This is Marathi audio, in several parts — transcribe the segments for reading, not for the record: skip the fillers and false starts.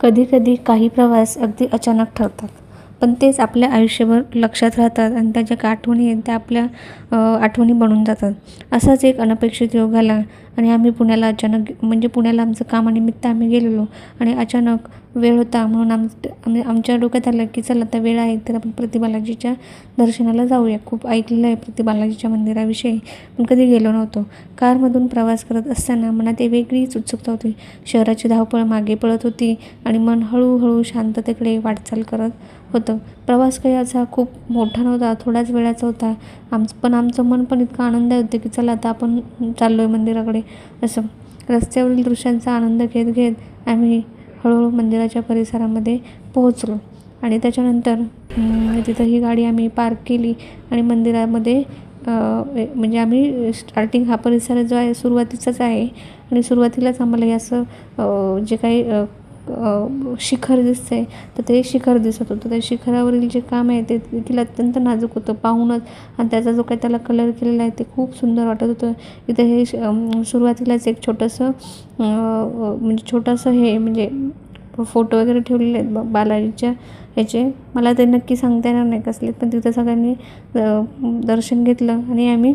कधी-कधी काही प्रवास अगदी अचानक ठरतात, पण तेच आपल्या आयुष्यभर लक्षात राहतात आणि त्याच्या ज्या आठवणी आहेत त्या आपल्या आठवणी बनून जातात. असाच एक अनपेक्षित योग आला आणि आम्ही पुण्याला अचानक म्हणजे पुण्याला आमचं कामानिमित्त आम्ही गेलेलो आणि अचानक वेळ होता म्हणून आमच्या डोक्यात आलं की चल आता वेळ आहे तर आपण प्रति बालाजीच्या दर्शनाला जाऊया. खूप ऐकलेलं आहे प्रति बालाजीच्या मंदिराविषयी, पण कधी गेलो नव्हतो. कारमधून प्रवास करत असताना मनात एक वेगळीच उत्सुकता होती. शहराची धावपळ मागे पळत होती आणि मन हळूहळू शांततेकडे वाटचाल करत होतं. प्रवास काही असा खूप मोठा नव्हता, थोड्याच वेळाचा होता. पण आमचं मन पण इतकं आनंदी होतं की चला आता आपण चाललो आहे मंदिराकडे. असं रस्त्यावरील दृश्यांचा आनंद घेत घेत आम्ही हळूहळू मंदिराच्या परिसरामध्ये पोहोचलो आणि त्याच्यानंतर तिथं ही गाडी आम्ही पार्क केली आणि मंदिरामध्ये म्हणजे आम्ही स्टार्टिंग हा परिसर जो आहे सुरुवातीचाच आहे आणि सुरुवातीलाच आम्हाला हे असं जे काही शिखर दिसतंय तर ते शिखर दिसत होतं. त्या शिखरावरील जे काम आहे ते देखील अत्यंत नाजूक होतं पाहूनच, आणि त्याचा जो काही त्याला कलर केलेला आहे ते खूप सुंदर वाटत होतं. इथं हे सुरुवातीलाच एक छोटंसं म्हणजे छोटंसं हे म्हणजे फोटो वगैरे ठेवलेले आहेत बालाजीच्या ह्याचे. मला ते नक्की सांगता येणार नाही कसले, पण तिथं सगळ्यांनी दर्शन घेतलं आणि आम्ही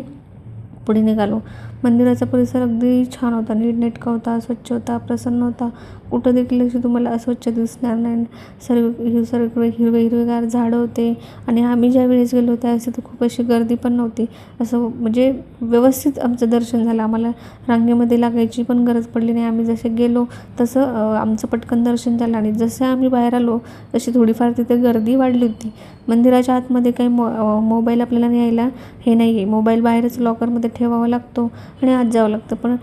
पुढे निघालो. मंदिराचा परिसर अगदी छान होता, नीटनेटका होता, स्वच्छ होता, प्रसन्न होता. कुठं देखील अशी तुम्हाला अस्वच्छ दिसणार नाही. सर्वीकडे हिरवेगार झाडं होते आणि आम्ही ज्या वेळेस गेलो त्यावेळेस तिथं खूप अशी गर्दी पण नव्हती. असं म्हणजे व्यवस्थित आमचं दर्शन झालं. आम्हाला रांगेमध्ये लागायची पण गरज पडली नाही. आम्ही जसे गेलो तसं आमचं पटकन दर्शन झालं आणि जसं आम्ही बाहेर आलो तशी थोडीफार तिथे गर्दी वाढली होती. मंदिराच्या आतमध्ये काही मोबाईल आपल्याला न्यायला हे नाही आहे. मोबाईल बाहेरच लॉकरमध्ये ठेवावा लागतो आणि आत जावं लागतं. पण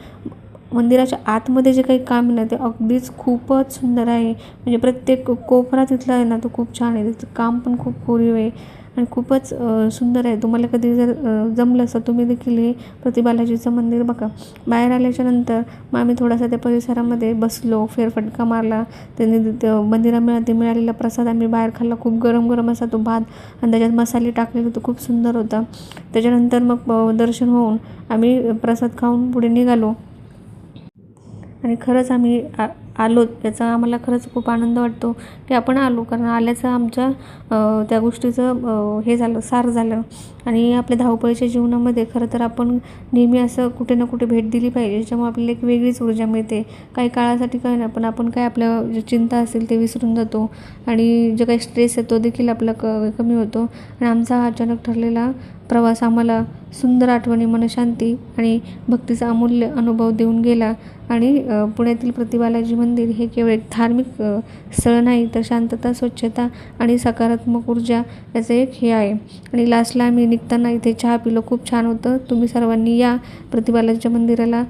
मंदिराच्या आतमध्ये जे काही काम आहे ना ते अगदीच खूपच सुंदर आहे. म्हणजे प्रत्येक कोपरा तिथला आहे ना तो खूप छान आहे. त्याचं काम पण खूप कोरीव आहे आणि खूपच सुंदर आहे. तुम्हाला कधी जर जमलं असं तुम्ही देखील हे प्रति बालाजीचं मंदिर बघा. बाहेर आल्याच्या नंतर मग आम्ही थोडासा त्या परिसरामध्ये बसलो, फेरफटका मारला. त्यांनी मंदिरामध्ये मिळालेला प्रसाद आम्ही बाहेर खाल्ला. खूप गरम गरम असा तो भात आणि त्याच्यात मसाले टाकलेले होते, खूप सुंदर होता. त्याच्यानंतर मग दर्शन होऊन आम्ही प्रसाद खाऊन पुढे निघालो आणि खरंच आम्ही आलो याचा आम्हाला खरंच खूप आनंद वाटतो की आपण आलो, कारण आल्याचं आमच्या त्या गोष्टीचं हे झालं, सार झालं. आणि आपल्या धावपळीच्या जीवनामध्ये खरं तर आपण नेहमी असं कुठे ना कुठे भेट दिली पाहिजे, ज्याच्यामुळे आपल्याला एक वेगळीच ऊर्जा मिळते. काही काळासाठी काय ना, पण आपण काय आपलं जे चिंता असेल ते विसरून जातो आणि जो काही स्ट्रेस आहे तो देखील आपला कमी होतो. आणि आमचा हा अचानक ठरलेला प्रवास आम्हाला सुंदर आठवणी, मनशांती आणि भक्तीचा अमूल्य अनुभव देऊन गेला. आणि पुण्यातील प्रति बालाजी मंदिर हे केवळ एक धार्मिक स्थळ नाही, तर शांतता, स्वच्छता आणि सकारात्मक ऊर्जा याचं एक हे आहे. आणि लास्टला आम्ही निघताना इथे चहा पिलो, खूप छान होतं. तुम्ही सर्वांनी या प्रति बालाजीच्या मंदिराला